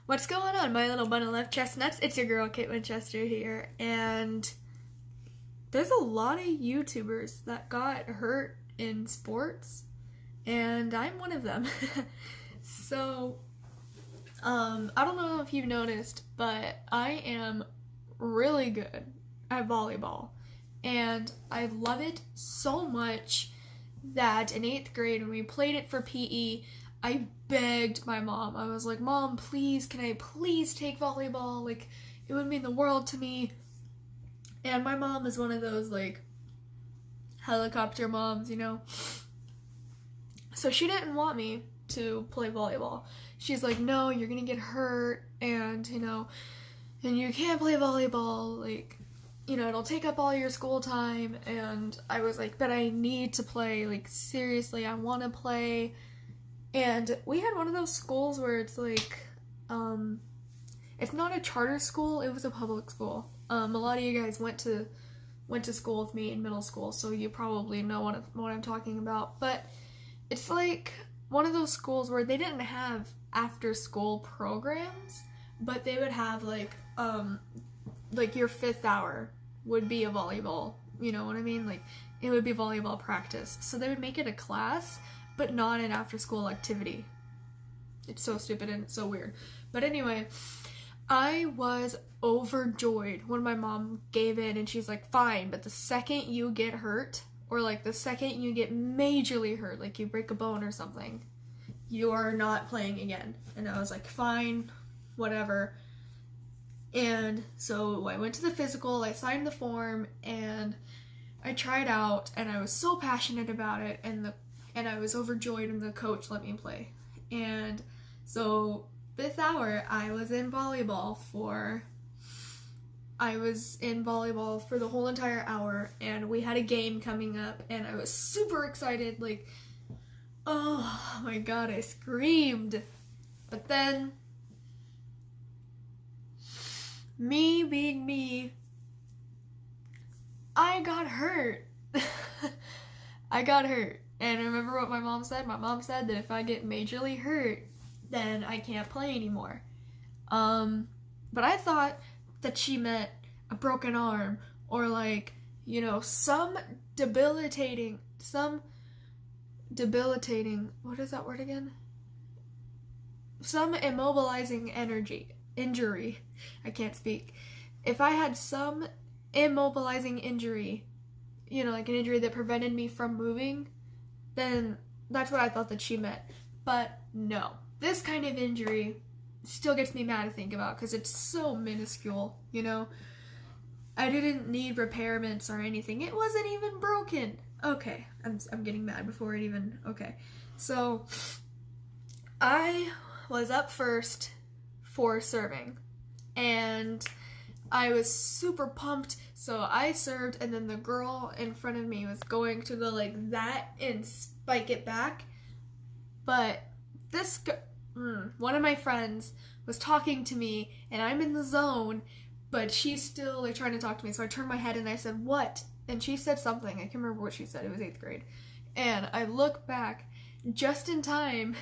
What's going on, my little bundle of chestnuts? It's your girl, Kate Winchester here, and there's a lot of YouTubers that got hurt in sports, and I'm one of them. So, I don't know if you've noticed, but I am really good at volleyball, and I love it so much that in 8th grade, when we played it for PE, I begged my mom. I was like, Mom, please, can I please take volleyball? Like, it would mean the world to me. And my mom is one of those, like, helicopter moms, you know? So she didn't want me to play volleyball. She's like, no, you're gonna get hurt, and, you know, and you can't play volleyball, like, you know, it'll take up all your school time. And I was like, but I need to play, like, seriously, I want to play. And we had one of those schools where it's like, it's not a charter school, it was a public school. A lot of you guys went to school with me in middle school, so you probably know what I'm talking about. But it's like one of those schools where they didn't have after school programs, but they would have like your 5th hour would be a volleyball, you know what I mean? Like, it would be volleyball practice. So they would make it a class, but not an after-school activity. It's so stupid and it's so weird. But anyway, I was overjoyed when my mom gave in, and she's like, fine, but the second you get hurt, or like the second you get majorly hurt, like you break a bone or something, you are not playing again. And I was like, fine, whatever. And so I went to the physical, I signed the form, and I tried out, and I was so passionate about it, and I was overjoyed when the coach let me play. And so 5th hour, I was in volleyball for the whole entire hour, and we had a game coming up, and I was super excited, like, oh my god, I screamed. But then, me being me, I got hurt. I got hurt. And remember what my mom said? My mom said that if I get majorly hurt, then I can't play anymore. But I thought that she meant a broken arm, or like, you know, some debilitating, what is that word again? Some immobilizing injury. I can't speak. If I had some immobilizing injury, you know, like an injury that prevented me from moving, then that's what I thought that she meant. But no, this kind of injury still gets me mad to think about because it's so minuscule, you know? I didn't need repairments or anything. It wasn't even broken. Okay, I'm getting mad before it even, okay. So, I was up first for serving, and I was super pumped. So I served, and then the girl in front of me was going to go like that and spike it back. But one of my friends was talking to me, and I'm in the zone, but she's still like trying to talk to me. So I turned my head and I said, what? And she said something. I can't remember what she said. It was 8th grade. And I look back just in time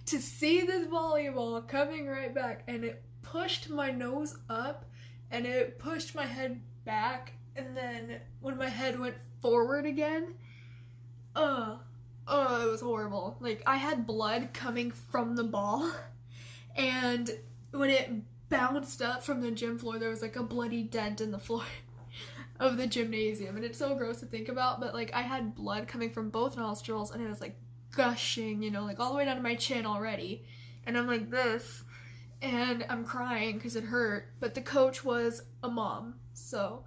to see this volleyball coming right back, and it pushed my nose up, and it pushed my head back, and then when my head went forward again, it was horrible. Like, I had blood coming from the ball, and when it bounced up from the gym floor, there was like a bloody dent in the floor of the gymnasium, and it's so gross to think about, but like, I had blood coming from both nostrils, and it was like gushing, you know, like all the way down to my chin already, and I'm like this, and I'm crying because it hurt. But the coach was a mom, so,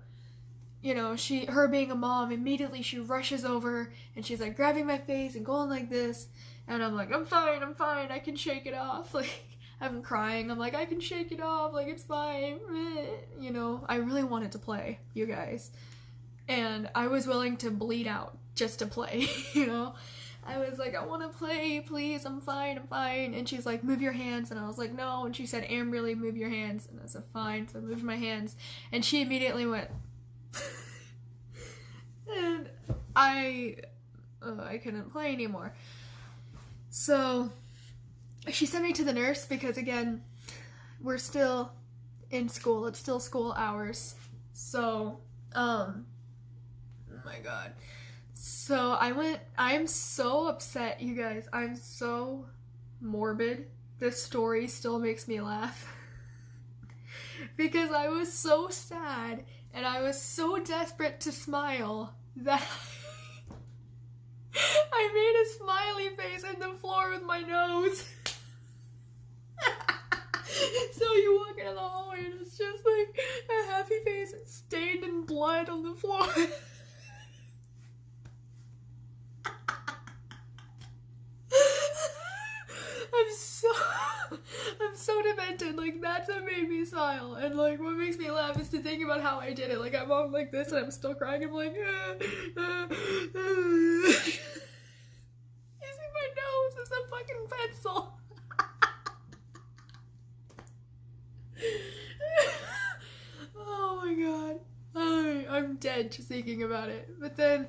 you know, her being a mom, immediately she rushes over and she's like grabbing my face and going like this, and I'm like, I'm fine, I can shake it off. Like, I'm crying, I'm like, I can shake it off, like, it's fine, you know. I really wanted to play, you guys, and I was willing to bleed out just to play, you know. I was like, I want to play, please, I'm fine. And she's like, move your hands. And I was like, no. And she said, Amberlee, move your hands. And I said, fine. So I moved my hands. And she immediately went, and I couldn't play anymore. So she sent me to the nurse because, again, we're still in school. It's still school hours. So, oh my god. So I'm so upset, you guys. I'm so morbid. This story still makes me laugh. Because I was so sad and I was so desperate to smile that I made a smiley face in the floor with my nose. So you walk into the hallway and it's just like a happy face stained in blood on the floor. I'm so demented. Like, that's what made me smile. And like, what makes me laugh is to think about how I did it. Like, I'm on like this and I'm still crying. I'm like, you see my nose? It's a fucking pencil. Oh my god. I'm dead just thinking about it. But then,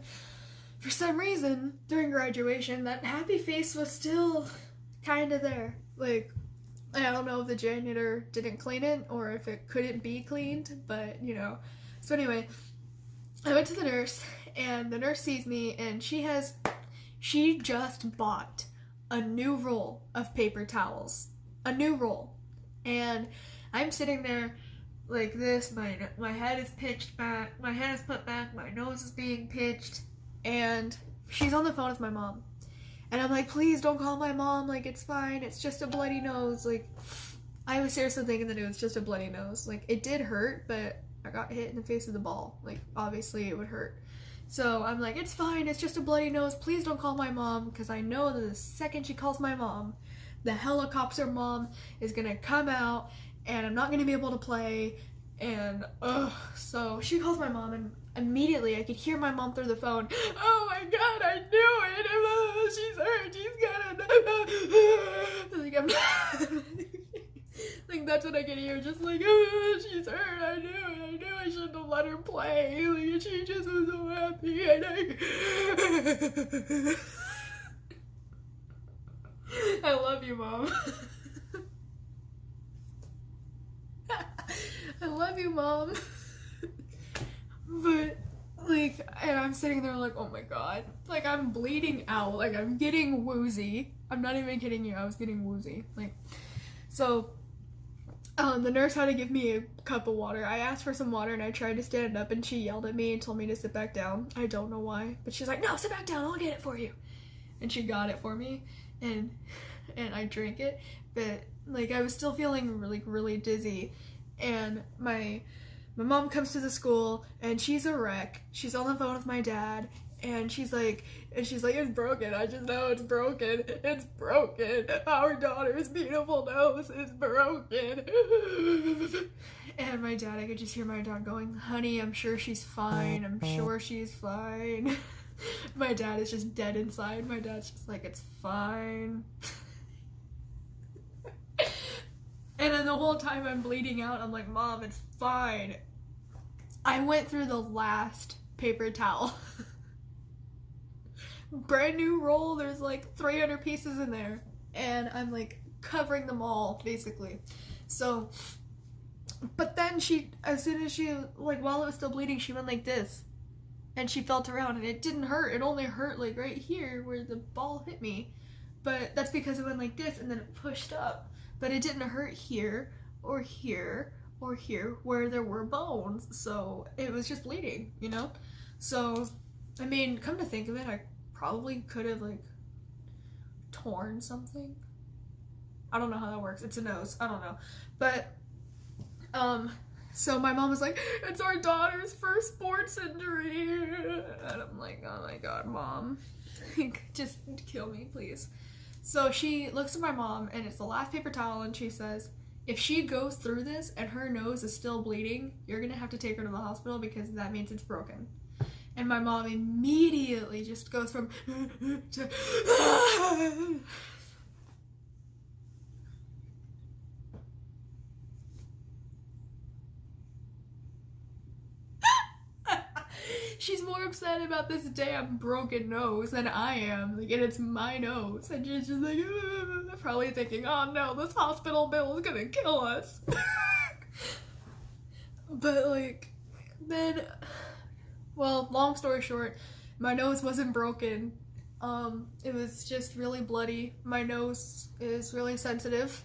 for some reason, during graduation, that happy face was still kind of there. Like, I don't know if the janitor didn't clean it or if it couldn't be cleaned, but you know. So anyway, I went to the nurse and the nurse sees me and she just bought a new roll of paper towels. A new roll. And I'm sitting there like this, my head is pitched back, my head is put back, my nose is being pitched, and she's on the phone with my mom. And I'm like, please don't call my mom, like, it's fine, it's just a bloody nose. Like, I was seriously thinking that it was just a bloody nose. Like, it did hurt, but I got hit in the face with the ball. Like, obviously it would hurt. So I'm like, it's fine, it's just a bloody nose, please don't call my mom, because I know that the second she calls my mom, the helicopter mom is gonna come out, and I'm not gonna be able to play, and so she calls my mom, and immediately I could hear my mom through the phone. Oh my god, I knew it! She's hurt, she's gonna like, I'm like, that's what I can hear, just like, she's hurt, I knew I shouldn't have let her play, like, she just was so happy, and I love you, Mom. I love you, Mom. But, like, and I'm sitting there like, oh my god. Like, I'm bleeding out. Like, I'm getting woozy. I'm not even kidding you. I was getting woozy. Like, so, the nurse had to give me a cup of water. I asked for some water and I tried to stand up and she yelled at me and told me to sit back down. I don't know why. But she's like, no, sit back down. I'll get it for you. And she got it for me. And I drank it. But, like, I was still feeling really dizzy. And my mom comes to the school and she's a wreck. She's on the phone with my dad and she's like, it's broken. I just know it's broken. It's broken. Our daughter's beautiful nose is broken. And my dad, I could just hear my dad going, honey, I'm sure she's fine. I'm sure she's fine. My dad is just dead inside. My dad's just like, it's fine. And then the whole time I'm bleeding out, I'm like, Mom, it's fine. I went through the last paper towel. Brand new roll, there's like 300 pieces in there. And I'm like covering them all, basically. So, but then as soon as she, like, while it was still bleeding, she went like this. And she felt around and it didn't hurt. It only hurt like right here where the ball hit me. But that's because it went like this and then it pushed up. But it didn't hurt here or here or here where there were bones. So it was just bleeding, you know? So, I mean, come to think of it, I probably could have, like, torn something. I don't know how that works. It's a nose. I don't know. But, so my mom was like, it's our daughter's first sports injury. And I'm like, oh my god, Mom. Just kill me, please. So she looks at my mom, and it's the last paper towel, and she says, if she goes through this and her nose is still bleeding, you're gonna have to take her to the hospital because that means it's broken. And my mom immediately just goes from to she's more upset about this damn broken nose than I am. Like, and it's my nose. And she's just like, probably thinking, oh no, this hospital bill is gonna kill us. But like, then, well, long story short, my nose wasn't broken. It was just really bloody. My nose is really sensitive,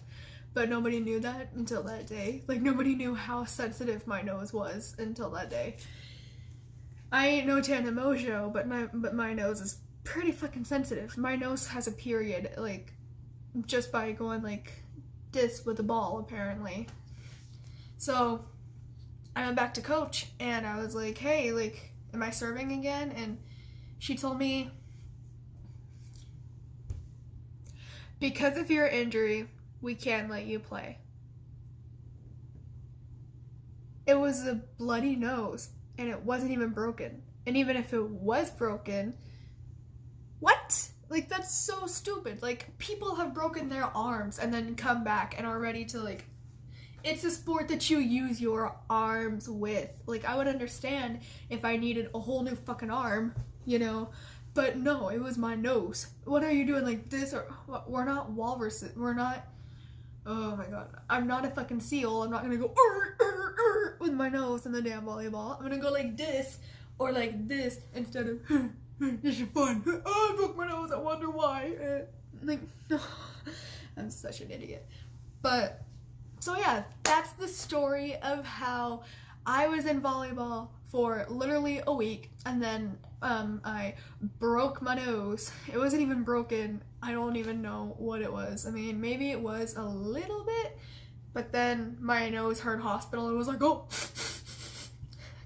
but nobody knew that until that day. Like, nobody knew how sensitive my nose was until that day. I ain't no Tana Mojo, but my nose is pretty fucking sensitive. My nose has a period, like, just by going like this with the ball, apparently. So I went back to coach and I was like, hey, like, am I serving again? And she told me, because of your injury, we can't let you play. It was a bloody nose and it wasn't even broken. And even if it was broken, what? Like, that's so stupid. Like, people have broken their arms and then come back and are ready to, like, it's a sport that you use your arms with. Like, I would understand if I needed a whole new fucking arm, you know, but no, it was my nose. What are you doing, like this? Or we're not walruses. We're not, oh my god, I'm not a fucking seal. I'm not gonna go with my nose in the damn volleyball. I'm gonna go like this or like this instead of this is fun. Oh, I broke my nose. I wonder why. Like, no, I'm such an idiot. But so yeah, that's the story of how I was in volleyball for literally a week, and then I broke my nose. It wasn't even broken. I don't even know what it was. I mean, maybe it was a little bit, but then my nose hurt hospital and was like, oh,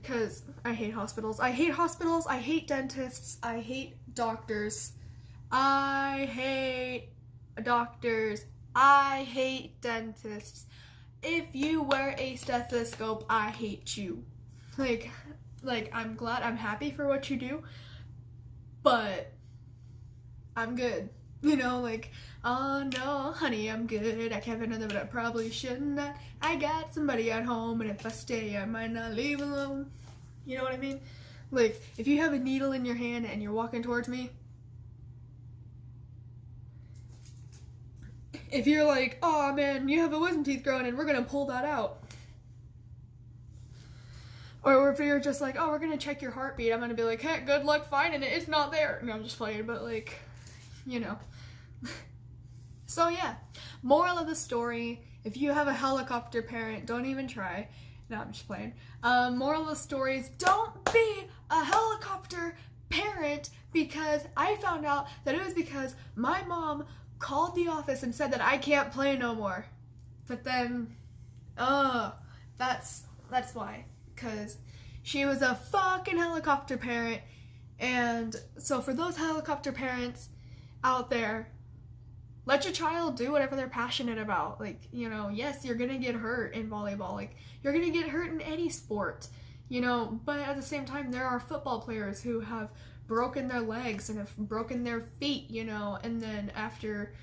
because I hate hospitals. I hate hospitals. I hate dentists. I hate doctors. I hate doctors. I hate dentists. If you wear a stethoscope, I hate you. Like, I'm glad, I'm happy for what you do, but I'm good. You know, like, oh no, honey, I'm good. I can't fit another, but I probably shouldn't. I got somebody at home, and if I stay, I might not leave alone. You know what I mean? Like, if you have a needle in your hand and you're walking towards me, if you're like, oh man, you have a wisdom teeth growing and we're gonna pull that out. Or if you're just like, oh, we're gonna check your heartbeat, I'm gonna be like, hey, good luck finding it, it's not there. No, I'm just playing, but like, you know. So yeah, moral of the story, if you have a helicopter parent, don't even try. No, I'm just playing. Moral of the story is, don't be a helicopter parent, because I found out that it was because my mom called the office and said that I can't play no more. But then, that's why. Because she was a fucking helicopter parent. And so for those helicopter parents out there, let your child do whatever they're passionate about. Like, you know, yes, you're gonna get hurt in volleyball. Like, you're gonna get hurt in any sport, you know, but at the same time, there are football players who have broken their legs and have broken their feet, you know, and then after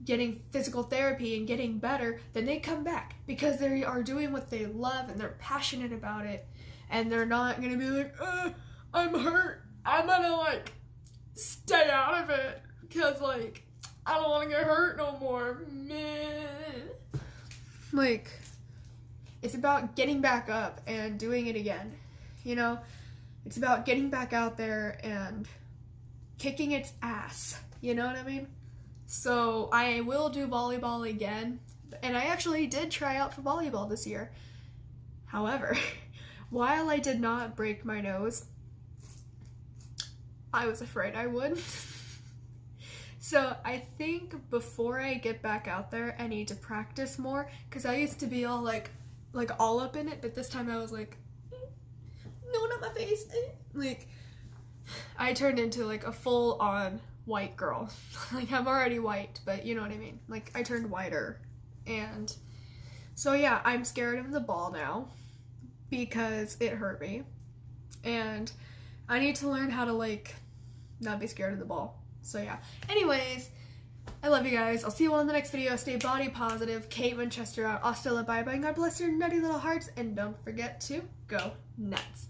getting physical therapy and getting better, then they come back because they are doing what they love and they're passionate about it, and they're not gonna be like, I'm hurt, I'm gonna like stay out of it because like I don't want to get hurt no more. Meh. Like, it's about getting back up and doing it again, you know. It's about getting back out there and kicking its ass, you know what I mean? So I will do volleyball again, and I actually did try out for volleyball this year. However, while I did not break my nose, I was afraid I would. So I think before I get back out there, I need to practice more, because I used to be all like all up in it, but this time I was like, no, not my face. Like, I turned into like a full-on white girl. Like, I'm already white, but you know what I mean. Like, I turned whiter. And so yeah, I'm scared of the ball now because it hurt me. And I need to learn how to like not be scared of the ball. So yeah. Anyways, I love you guys. I'll see you all in the next video. Stay body positive. Kate Winchester out. Hasta la bye bye. God bless your nutty little hearts. And don't forget to go nuts.